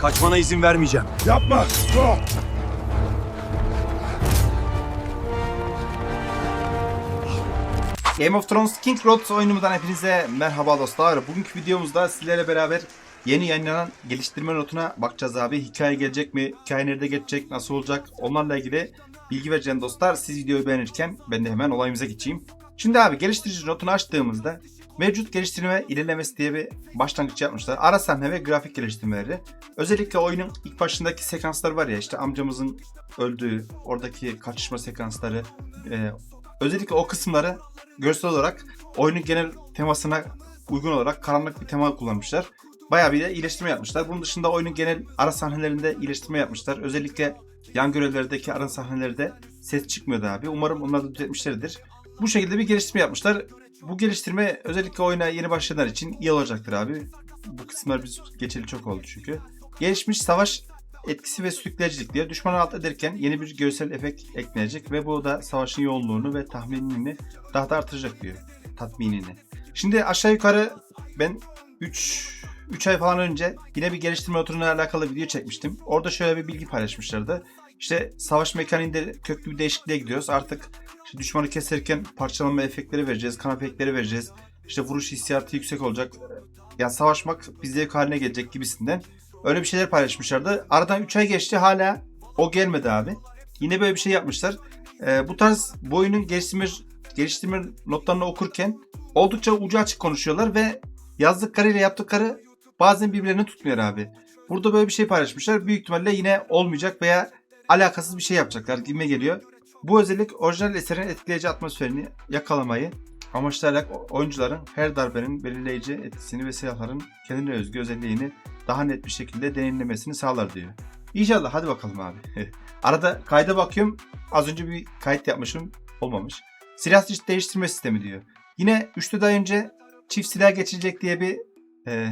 Kaçmana izin vermeyeceğim. Yapma. Oh. Game of Thrones King Road oyunumuzdan hepinize merhaba dostlar. Bugünkü videomuzda sizlerle beraber yeni yayınlanan geliştirme notuna bakacağız abi. Hikaye gelecek mi? Hikaye nerede geçecek? Nasıl olacak? Onlarla ilgili bilgi vereceğim dostlar. Siz videoyu beğenirken ben de hemen olayımıza geçeyim. Şimdi abi geliştirici notunu açtığımızda mevcut geliştirme ilerlemesi diye bir başlangıç yapmışlar. Ara sahne ve grafik geliştirmeleri. Özellikle oyunun ilk başındaki sekanslar var ya, işte amcamızın öldüğü, oradaki kaçışma sekansları, özellikle o kısımları görsel olarak oyunun genel temasına uygun olarak karanlık bir tema kullanmışlar. Bayağı bir de iyileştirme yapmışlar. Bunun dışında oyunun genel ara sahnelerinde iyileştirme yapmışlar. Özellikle yan görevlerdeki ara sahnelerde ses çıkmıyordu abi. Umarım onları da düzeltmişlerdir. Bu şekilde bir geliştirme yapmışlar. Bu geliştirme özellikle oyuna yeni başlayanlar için iyi olacaktır abi. Bu kısımlar biz geçeli çok oldu çünkü. Gelişmiş savaş etkisi ve sürükleyicilik diyor. Düşmanı alt ederken yeni bir görsel efekt ekleyecek ve bu da savaşın yoğunluğunu ve tahminini daha da artıracak diyor. Tatminini. Şimdi aşağı yukarı ben 3 ay falan önce yine bir geliştirme oturumuyla alakalı video çekmiştim. Orada şöyle bir bilgi paylaşmışlardı. İşte savaş mekaniğinde köklü bir değişikliğe gidiyoruz. Artık işte düşmanı keserken parçalanma efektleri vereceğiz, kan efektleri vereceğiz. İşte vuruş hissiyatı yüksek olacak. Yani savaşmak bir zevk haline gelecek gibisinden. Öyle bir şeyler paylaşmışlardı. Aradan 3 ay geçti, hala o gelmedi abi. Yine böyle bir şey yapmışlar. Bu tarz bu oyunun geliştirme notlarını okurken oldukça ucu açık konuşuyorlar ve yazdıkları ile yaptıkları bazen birbirlerini tutmuyor abi. Burada böyle bir şey paylaşmışlar. Büyük ihtimalle yine olmayacak veya alakasız bir şey yapacaklar gibime geliyor. Bu özellik orijinal eserin etkileyici atmosferini yakalamayı amaçlayarak oyuncuların her darbenin belirleyici etkisini ve silahların kendine özgü özelliğini daha net bir şekilde deneyimlemesini sağlar diyor. İnşallah, hadi bakalım abi. Arada kayda bakıyorum. Az önce bir kayıt yapmışım. Olmamış. Silah değiştirme sistemi diyor. Yine 3 ay önce çift silah geçilecek diye bir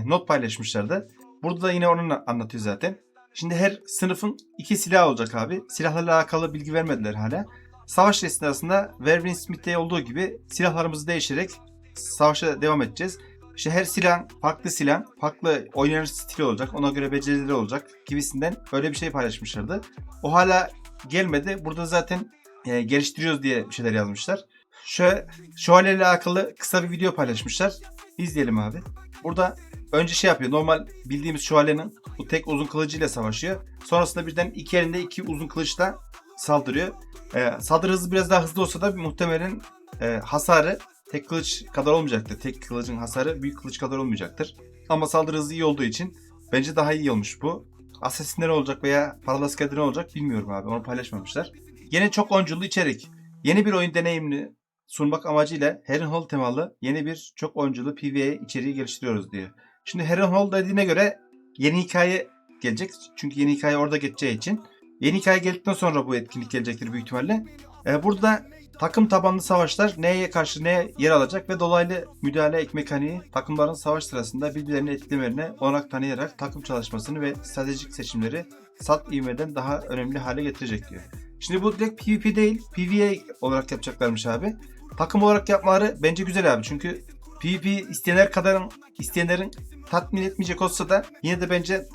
not paylaşmışlardı. Burada da yine onu anlatıyor zaten. Şimdi her sınıfın 2 silah olacak abi. Silahlarla alakalı bilgi vermediler hala. Savaş esnasında Werwin Smith'te olduğu gibi silahlarımızı değiştirerek savaşa devam edeceğiz. İşte her silah farklı oynanış stili olacak. Ona göre becerileri olacak gibisinden öyle bir şey paylaşmışlardı. O hala gelmedi. Burada zaten geliştiriyoruz diye bir şeyler yazmışlar. Şövalye ile alakalı kısa bir video paylaşmışlar. İzleyelim abi. Burada önce şey yapıyor. Normal bildiğimiz şövalyenin bu tek uzun kılıcıyla savaşıyor. Sonrasında birden iki elinde 2 uzun kılıçla saldırıyor. Saldırı hızı biraz daha hızlı olsa da muhtemelen hasarı tek kılıç kadar olmayacaktır. Tek kılıcın hasarı büyük kılıç kadar olmayacaktır. Ama saldırı hızı iyi olduğu için bence daha iyi olmuş bu. Assassin'ler olacak veya paralı askerler olacak bilmiyorum abi. Onu paylaşmamışlar. Yine çok oyunculu içerik. Yeni bir oyun deneyimini sunmak amacıyla Harrenhal temalı yeni bir çok oyunculu PvE içeriği geliştiriyoruz diyor. Şimdi Harrenhal dediğine göre yeni hikaye gelecek. Çünkü yeni hikaye orada geçeceği için. Yeni hikaye geldikten sonra bu etkinlik gelecektir büyük ihtimalle. Burada takım tabanlı savaşlar neye karşı neye yer alacak ve dolaylı müdahale mekaniği takımların savaş sırasında birbirlerini etkilemelerine olanak tanıyarak takım çalışmasını ve stratejik seçimleri salt ivmeden daha önemli hale getirecek diyor. Şimdi bu direkt PvP değil, PvE olarak yapacaklarmış abi. Takım olarak yapmaları bence güzel abi. Çünkü PvP isteyenlerin tatmin etmeyecek olsa da yine de bence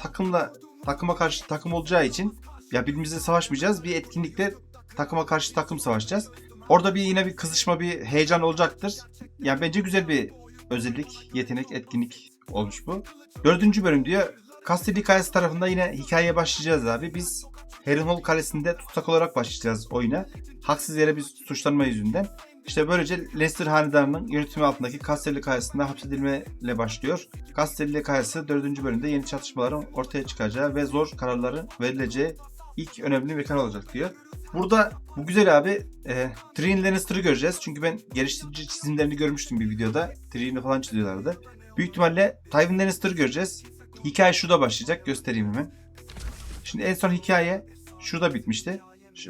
takıma karşı takım olacağı için ya birbirimizle savaşmayacağız. Bir etkinlikte takıma karşı takım savaşacağız. Orada yine bir kızışma, bir heyecan olacaktır. Yani bence güzel bir özellik, yetenek, etkinlik olmuş bu. 4. bölüm diyor. Casterly Kalesi tarafında yine hikayeye başlayacağız abi. Biz Harrenhal Kalesi'nde tutsak olarak başlayacağız oyuna. Haksız yere bir suçlanma yüzünden. İşte böylece Lannister hanedanının yönetimi altındaki Casterly Kalesi'nde hapsedilmeyle başlıyor. Casterly Kalesi 4. bölümde yeni çatışmaların ortaya çıkacağı ve zor kararların verileceği ilk önemli mekan olacak diyor. Burada bu güzel abi. Tyrion Lannister'ı göreceğiz. Çünkü ben geliştirici çizimlerini görmüştüm bir videoda. Tyrion'u falan çiziyorlardı. Büyük ihtimalle Tywin Lannister'ı göreceğiz. Hikaye şurada başlayacak. Göstereyim hemen. Şimdi en son hikaye şurada bitmişti.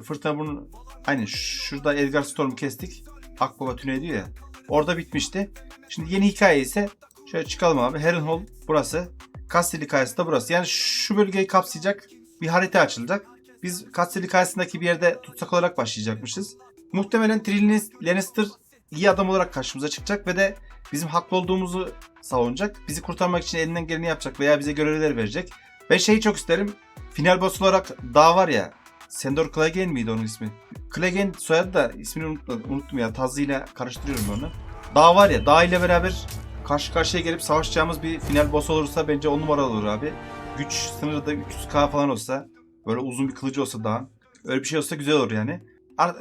Fırtına bunu aynen şurada Edgar Storm'u kestik. Akbaba tüneli diyor ya. Orada bitmişti. Şimdi yeni hikaye ise şöyle çıkalım abi. Harrenhal burası. Casterly Kalesi de burası. Yani şu bölgeyi kapsayacak bir harita açılacak. Biz Casterly Kalesi'ndeki bir yerde tutsak olarak başlayacakmışız. Muhtemelen Tyrion Lannister iyi adam olarak karşımıza çıkacak ve de bizim haklı olduğumuzu savunacak. Bizi kurtarmak için elinden geleni yapacak veya bize görevler verecek. Ben şeyi çok isterim. Final boss olarak Dağ var ya. Sendor Clegane miydi onun ismi? Clegane soyadı da ismini unuttum ya. Tazı ile karıştırıyorum onu. Dağ var ya. Dağ ile beraber karşı karşıya gelip savaşacağımız bir final boss olursa bence 10 numara olur abi. Güç sınırı da 300k falan olsa. Böyle uzun bir kılıcı olsa Dağ'ın. Öyle bir şey olsa güzel olur yani.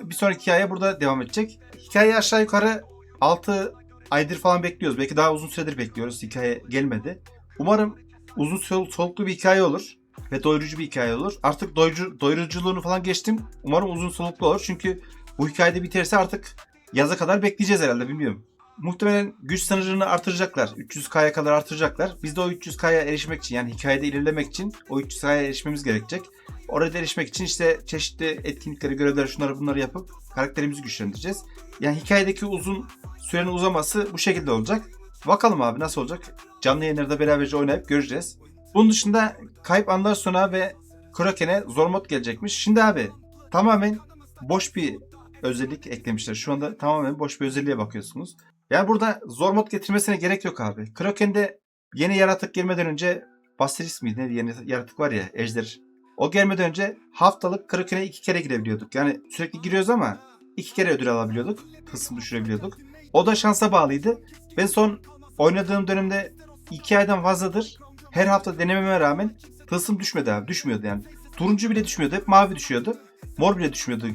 Bir sonraki hikaye burada devam edecek. Hikaye aşağı yukarı 6 aydır falan bekliyoruz. Belki daha uzun süredir bekliyoruz. Hikaye gelmedi. Umarım uzun soluklu bir hikaye olur. Ve doyurucu bir hikaye olur. Artık doyuruculuğunu falan geçtim. Umarım uzun soluklu olur. Çünkü bu hikayede biterse artık yaza kadar bekleyeceğiz herhalde, bilmiyorum. Muhtemelen güç sınırını artıracaklar. 300K'ya kadar artıracaklar. Biz de o 300K'ya erişmek için, yani hikayede ilerlemek için o 300K'ya erişmemiz gerekecek. Oraya erişmek için işte çeşitli etkinlikleri, görevleri, şunları bunları yapıp karakterimizi güçlendireceğiz. Yani hikayedeki uzun sürenin uzaması bu şekilde olacak. Bakalım abi nasıl olacak? Canlı yayınlarda beraberce oynayıp göreceğiz. Bunun dışında Kayıp Anlar Sonağı ve Kraken'e zor mod gelecekmiş. Şimdi abi tamamen boş bir özellik eklemişler. Şu anda tamamen boş bir özelliğe bakıyorsunuz. Yani burada zor mod getirmesine gerek yok abi. Kraken'de yeni yaratık gelmeden önce Basilisk miydi? Ne yeni yaratık var ya, ejder. O gelmeden önce haftalık Kraken'e 2 kere girebiliyorduk. Yani sürekli giriyoruz ama 2 kere ödül alabiliyorduk. Hızını düşürebiliyorduk. O da şansa bağlıydı. Ben son oynadığım dönemde 2 aydan fazladır her hafta denememe rağmen tılsım düşmedi abi. Düşmüyordu yani. Turuncu bile düşmüyordu. Hep mavi düşüyordu. Mor bile düşmüyordu.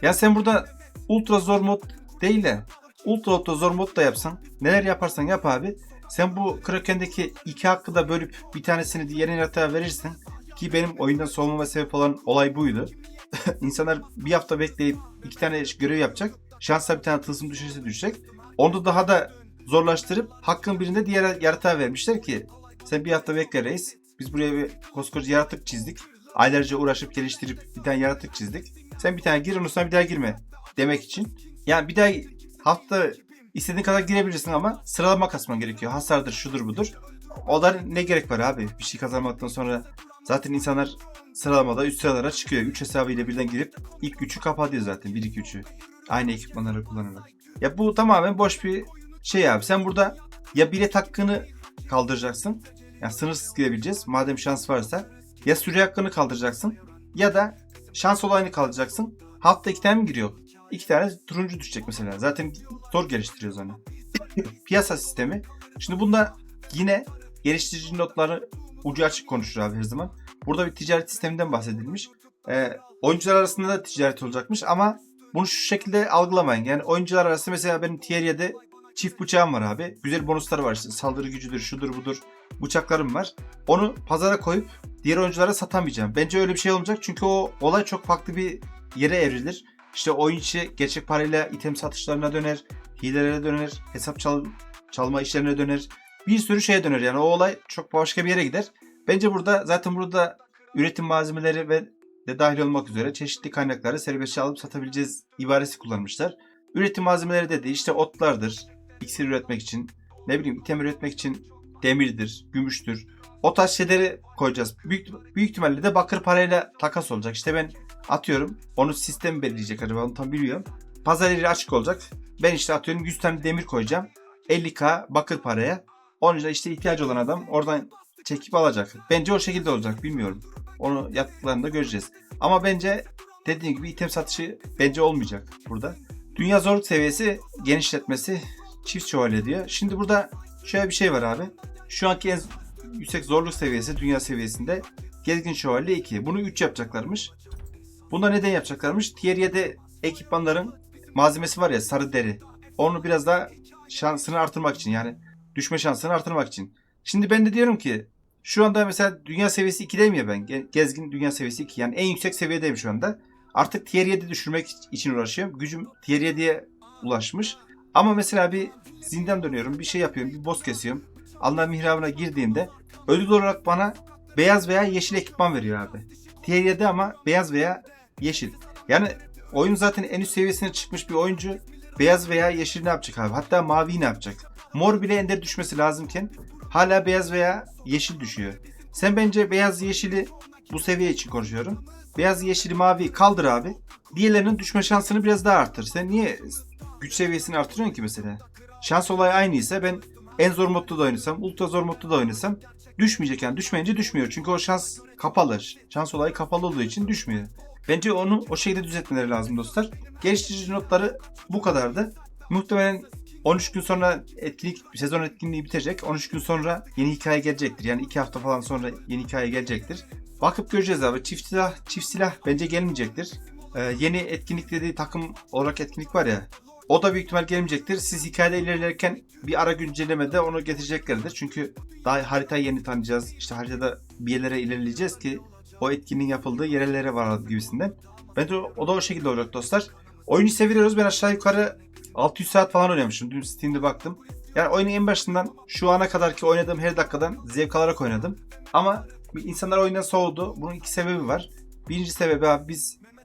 Ya sen burada ultra zor mod değil de ultra zor mod da yapsan, neler yaparsan yap abi. Sen bu Kraken'deki 2 hakkı da bölüp bir tanesini diğer yaratığa verirsen, ki benim oyundan soğumama sebep olan olay buydu. İnsanlar bir hafta bekleyip 2 tane görev yapacak. Şansa bir tane tılsım düşerse düşecek. Onu daha da zorlaştırıp hakkın birinde diğer yaratığa vermişler ki sen bir hafta bekle reis. Biz buraya bir koskoca yaratık çizdik. Aylarca uğraşıp geliştirip bir tane yaratık çizdik. Sen bir tane gir, ondan sonra bir daha girme demek için. Yani bir daha hafta istediğin kadar girebilirsin ama sıralama kasman gerekiyor. Hasardır, şudur budur. O da ne gerek var abi? Bir şey kazanmaktan sonra zaten insanlar sıralamada üst sıralara çıkıyor. 3 hesabıyla birden girip ilk 3'ü kapatıyor zaten. 1-2-3'ü. Aynı ekipmanları kullanarak. Ya bu tamamen boş bir şey abi. Sen burada ya bilet hakkını kaldıracaksın. Yani sınırsız girebileceğiz. Madem şans varsa. Ya süre hakkını kaldıracaksın. Ya da şans olayını kaldıracaksın. Hafta 2 tane mi giriyor? 2 tane turuncu düşecek mesela. Zaten zor geliştiriyoruz onu. Piyasa sistemi. Şimdi bunda yine geliştirici notları ucu açık konuşur abi her zaman. Burada bir ticaret sisteminden bahsedilmiş. Oyuncular arasında da ticaret olacakmış ama bunu şu şekilde algılamayın. Yani oyuncular arasında mesela benim tier 7 çift bıçağım var abi. Güzel bonusları var işte. Saldırı gücüdür, şudur budur. Bıçaklarım var. Onu pazara koyup diğer oyunculara satamayacağım. Bence öyle bir şey olmayacak. Çünkü o olay çok farklı bir yere evrilir. İşte oyun içi gerçek parayla item satışlarına döner. Hilelere döner. Hesap çalma işlerine döner. Bir sürü şeye döner. Yani o olay çok başka bir yere gider. Bence burada üretim malzemeleri ve de dahil olmak üzere çeşitli kaynakları serbestçe alıp satabileceğiz ibaresi kullanmışlar. Üretim malzemeleri dedi işte otlardır. İksir üretmek için, ne bileyim item üretmek için demirdir, gümüştür. O tarz şeyleri koyacağız. Büyük ihtimalle de bakır parayla takas olacak. İşte ben atıyorum, onu sistem belirleyecek acaba, onu tam bilmiyorum. Pazar yeri açık olacak. Ben işte atıyorum 100 tane demir koyacağım. 50k bakır paraya. Onun için işte ihtiyacı olan adam oradan çekip alacak. Bence o şekilde olacak, bilmiyorum. Onu yaptıklarında göreceğiz. Ama bence dediğim gibi item satışı bence olmayacak burada. Dünya zorluk seviyesi genişletmesi çift şövalye diyor. Şimdi burada şöyle bir şey var abi. Şu anki en yüksek zorluk seviyesi dünya seviyesinde gezgin şövalye 2. Bunu 3 yapacaklarmış. Bunda neden yapacaklarmış? Tier 7 ekipmanların malzemesi var ya, sarı deri. Onu biraz daha şansını artırmak için, yani düşme şansını artırmak için. Şimdi ben de diyorum ki şu anda mesela dünya seviyesi 2'deyim ya ben. Gezgin dünya seviyesi 2. Yani en yüksek seviyedeyim şu anda. Artık tier 7 düşürmek için uğraşıyorum. Gücüm tier 7'ye ulaşmış. Ama mesela bir zindan dönüyorum, bir şey yapıyorum, bir boss kesiyorum. Allah mihrabına girdiğimde ödül olarak bana beyaz veya yeşil ekipman veriyor abi. Tier 7 ama beyaz veya yeşil. Yani oyun zaten en üst seviyesine çıkmış bir oyuncu beyaz veya yeşil ne yapacak abi? Hatta mavi ne yapacak? Mor bile ender düşmesi lazımken hala beyaz veya yeşil düşüyor. Sen bence beyaz yeşili, bu seviye için konuşuyorum, beyaz yeşili mavi kaldır abi. Diğerlerinin düşme şansını biraz daha artır. Sen niye güç seviyesini artırıyorsun ki mesela? Şans olayı aynıysa ben en zor modda da oynasam, ultra zor modda da oynasam düşmeyecek yani. Düşmeyince düşmüyor. Çünkü o şans kapalı. Şans olayı kapalı olduğu için düşmüyor. Bence onu o şekilde düzeltmeleri lazım dostlar. Geliştirici notları bu kadardı. Muhtemelen 13 gün sonra sezon etkinliği bitecek. 13 gün sonra yeni hikaye gelecektir. Yani 2 hafta falan sonra yeni hikaye gelecektir. Bakıp göreceğiz abi. Çift silah bence gelmeyecektir. Yeni etkinlik dediği takım olarak etkinlik var ya. O da büyük ihtimal gelmeyecektir. Siz hikayede ilerlerken bir ara güncellemede onu getireceklerdir. Çünkü daha haritayı yeni tanıyacağız. İşte haritada bir yerlere ilerleyeceğiz ki o etkinliğin yapıldığı yerlere var gibisinden. Bence o da o şekilde olacak dostlar. Oyunu seviyoruz. Ben aşağı yukarı 600 saat falan oynamışım. Dün Steam'de baktım. Yani oyunu en başından şu ana kadarki oynadığım her dakikadan zevk alarak oynadım. Ama insanlar oyundan soğudu. Bunun iki sebebi var. Birinci sebebi abi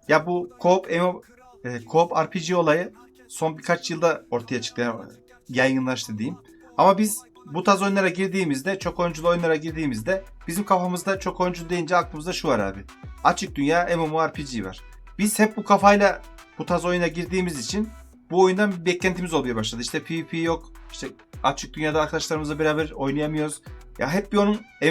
ya bu co-op RPG olayı son birkaç yılda ortaya çıktı. Yani yaygınlaştı diyeyim. Ama biz bu tarz oyunlara girdiğimizde, çok oyunculu oyunlara girdiğimizde bizim kafamızda çok oyunculu deyince aklımızda şu var abi. Açık dünya MMORPG var. Biz hep bu kafayla bu tarz oyuna girdiğimiz için bu oyundan bir beklentimiz olmaya başladı. İşte PvP yok. İşte açık dünyada arkadaşlarımızla beraber oynayamıyoruz. Ya hep bir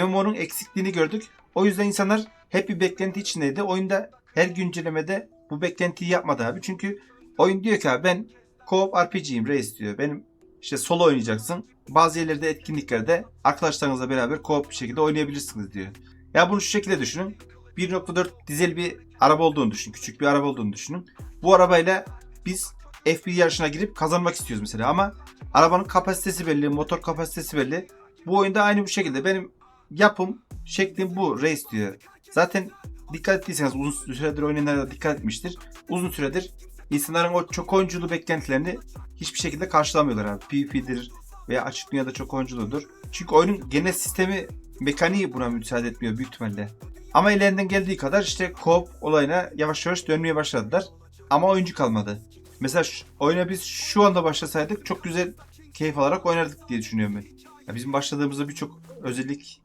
MMO'nun eksikliğini gördük. O yüzden insanlar hep bir beklenti içindeydi. Oyunda her güncellemede bu beklentiyi yapmadı abi. Çünkü oyun diyor ki abi ben co-op RPG'yim reis diyor. Benim işte solo oynayacaksın. Bazı yerlerde etkinliklerde arkadaşlarınızla beraber co-op bir şekilde oynayabilirsiniz diyor. Ya bunu şu şekilde düşünün. 1.4 dizel bir araba olduğunu düşünün. Küçük bir araba olduğunu düşünün. Bu arabayla biz F1 yarışına girip kazanmak istiyoruz mesela ama arabanın kapasitesi belli, motor kapasitesi belli. Bu oyunda aynı bu şekilde. Benim yapım şeklim bu reis diyor. Zaten dikkat ettiyseniz uzun süredir oynayanlara dikkat etmiştir. Uzun süredir insanların o çok oyunculu beklentilerini hiçbir şekilde karşılamıyorlar abi. PvP'dir veya açık dünyada çok oyunculudur. Çünkü oyunun genel sistemi, mekaniği buna müsaade etmiyor büyük ihtimalle. Ama ellerinden geldiği kadar işte co-op olayına yavaş yavaş dönmeye başladılar. Ama oyuncu kalmadı. Mesela oyuna biz şu anda başlasaydık çok güzel keyif alarak oynardık diye düşünüyorum ben. Ya bizim başladığımızda birçok özellik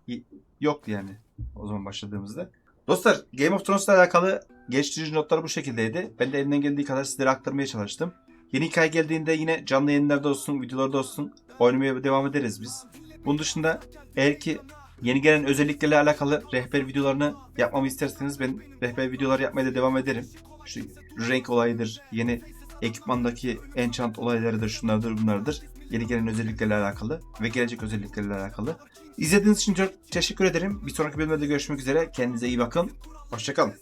yoktu yani o zaman başladığımızda. Dostlar Game of Thrones'la alakalı geliştirici notlar bu şekildeydi. Ben de elimden geldiği kadar sizlere aktarmaya çalıştım. Yeni hikaye geldiğinde yine canlı yayınlarda olsun, videolarda olsun oynamaya devam ederiz biz. Bunun dışında eğer ki yeni gelen özelliklerle alakalı rehber videolarını yapmamı isterseniz ben rehber videolar yapmaya da devam ederim. Şu renk olayıdır, yeni ekipmandaki enchant olaylarıdır, şunlardır bunlardır. Yeni gelen özelliklerle alakalı ve gelecek özelliklerle alakalı. İzlediğiniz için çok teşekkür ederim. Bir sonraki bölümde görüşmek üzere. Kendinize iyi bakın. Hoşça kalın.